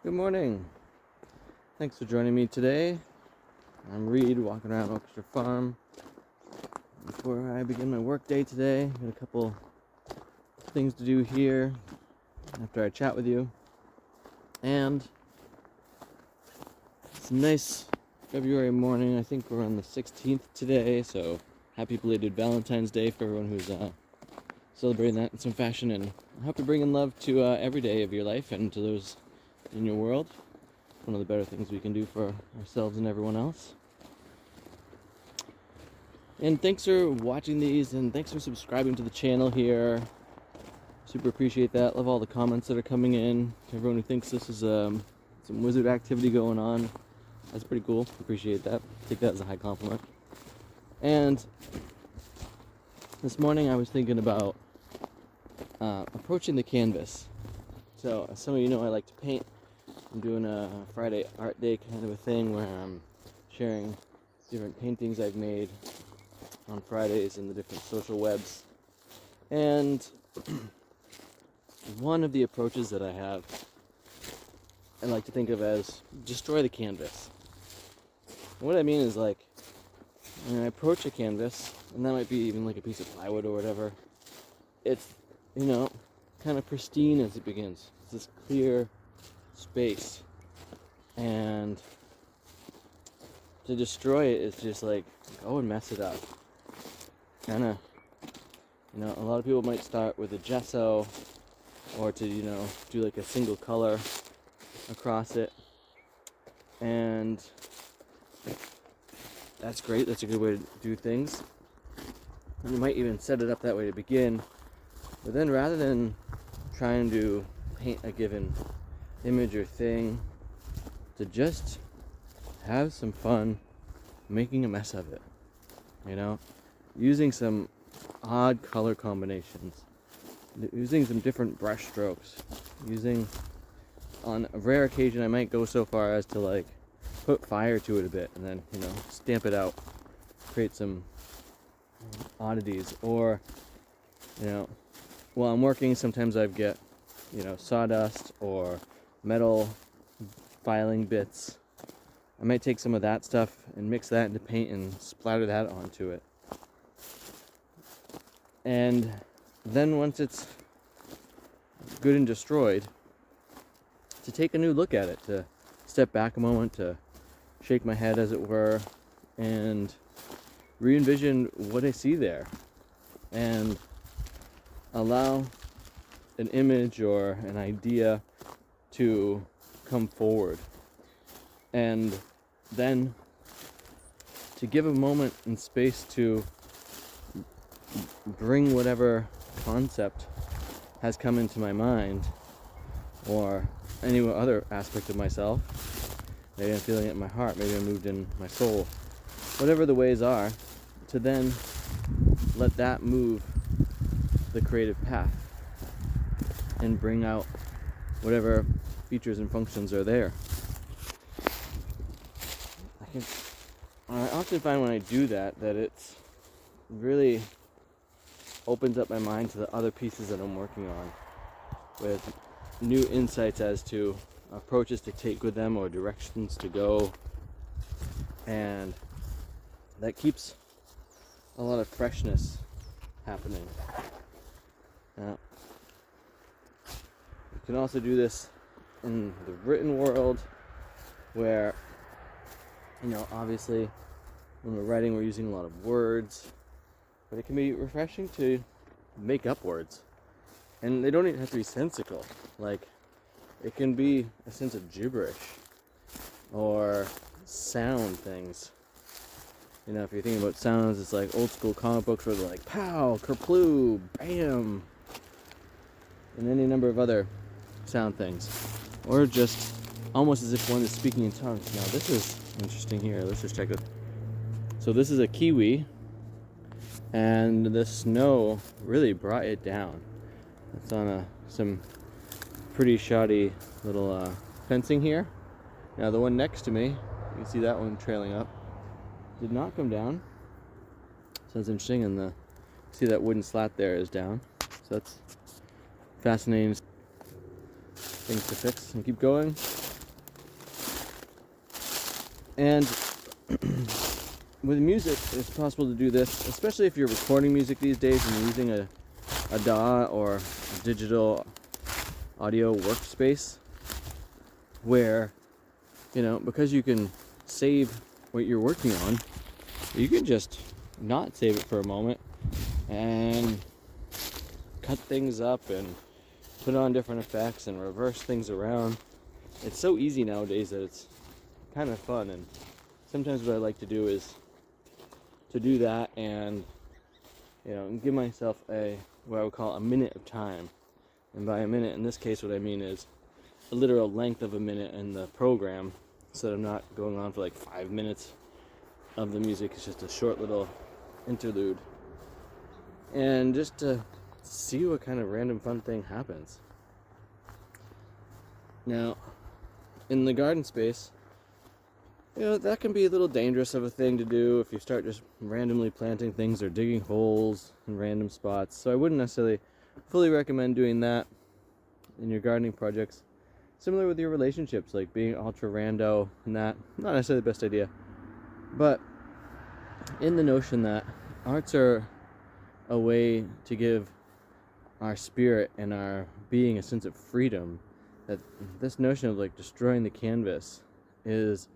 Good morning. Thanks for joining me today. I'm Reed, walking around Orchestra Farm. Before I begin my work day today, got a couple things to do here after I chat with you. And it's a nice February morning. I think we're on the 16th today, so happy belated Valentine's Day for everyone who's celebrating that in some fashion. And I hope you're bringing love to every day of your life and to those in your world. One of the better things we can do for ourselves and everyone else. And thanks for watching these, and thanks for subscribing to the channel here. Super appreciate that. Love all the comments that are coming in. To everyone who thinks this is some wizard activity going on, that's pretty cool. Appreciate that. Take that as a high compliment. And this morning I was thinking about approaching the canvas. So as some of you know, I like to paint. I'm doing a Friday art day kind of a thing where I'm sharing different paintings I've made on Fridays in the different social webs. And one of the approaches that I have, I like to think of as destroy the canvas. And what I mean is, like, when I approach a canvas, and that might be even like a piece of plywood or whatever, it's, kind of pristine as it begins. It's this clear space, and to destroy it is just like go and mess it up. Kind of, a lot of people might start with a gesso, or to do like a single color across it, and that's great. That's a good way to do things. And you might even set it up that way to begin, but then rather than trying to paint a given image or thing, to just have some fun making a mess of it, using some odd color combinations, using some different brush strokes, on a rare occasion I might go so far as to put fire to it a bit and then stamp it out, create some oddities. Or while I'm working, sometimes I get sawdust or metal filing bits. I might take some of that stuff and mix that into paint and splatter that onto it. And then once it's good and destroyed, to take a new look at it, to step back a moment, to shake my head as it were, and re-envision what I see there, and allow an image or an idea to come forward, and then to give a moment and space to bring whatever concept has come into my mind, or any other aspect of myself. Maybe I'm feeling it in my heart, maybe I'm moved in my soul, whatever the ways are, to then let that move the creative path and bring out whatever features and functions are there. I often find when I do that it's really opens up my mind to the other pieces that I'm working on, with new insights as to approaches to take with them or directions to go, and that keeps a lot of freshness happening. You can also do this in the written world, where obviously when we're writing we're using a lot of words, but it can be refreshing to make up words, and they don't even have to be sensical. Like, it can be a sense of gibberish or sound things. If you're thinking about sounds, it's like old school comic books where they're like pow, kerploo, bam, and any number of other sound things, or just almost as if one is speaking in tongues. Now this is interesting here. Let's just check it. So this is a kiwi, and the snow really brought it down. It's on some pretty shoddy little fencing here. Now the one next to me, you can see that one trailing up, did not come down. So that's interesting, and see that wooden slat there is down. So that's fascinating things to fix and keep going. And with music, it's possible to do this, especially if you're recording music these days and you're using a DAW or a digital audio workspace, where, because you can save what you're working on, you can just not save it for a moment and cut things up and put on different effects and reverse things around. It's so easy nowadays that it's kind of fun. And sometimes what I like to do is to do that and give myself what I would call a minute of time. And by a minute in this case, what I mean is a literal length of a minute in the program, so that I'm not going on for like 5 minutes of the music. It's just a short little interlude, and just to see what kind of random fun thing happens. Now, in the garden space, that can be a little dangerous of a thing to do if you start just randomly planting things or digging holes in random spots. So I wouldn't necessarily fully recommend doing that in your gardening projects. Similar with your relationships, like being ultra rando and that, not necessarily the best idea. But in the notion that arts are a way to give our spirit and our being a sense of freedom, that this notion of like destroying the canvas is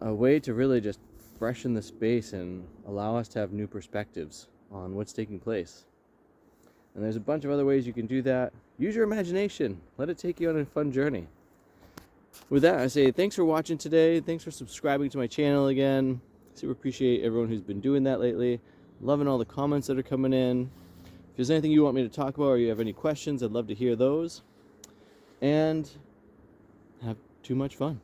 a way to really just freshen the space and allow us to have new perspectives on what's taking place. And there's a bunch of other ways you can do that. Use your imagination. Let it take you on a fun journey. With that, I say thanks for watching today. Thanks for subscribing to my channel again. Super appreciate everyone who's been doing that lately. Loving all the comments that are coming in. If there's anything you want me to talk about or you have any questions, I'd love to hear those. And have too much fun.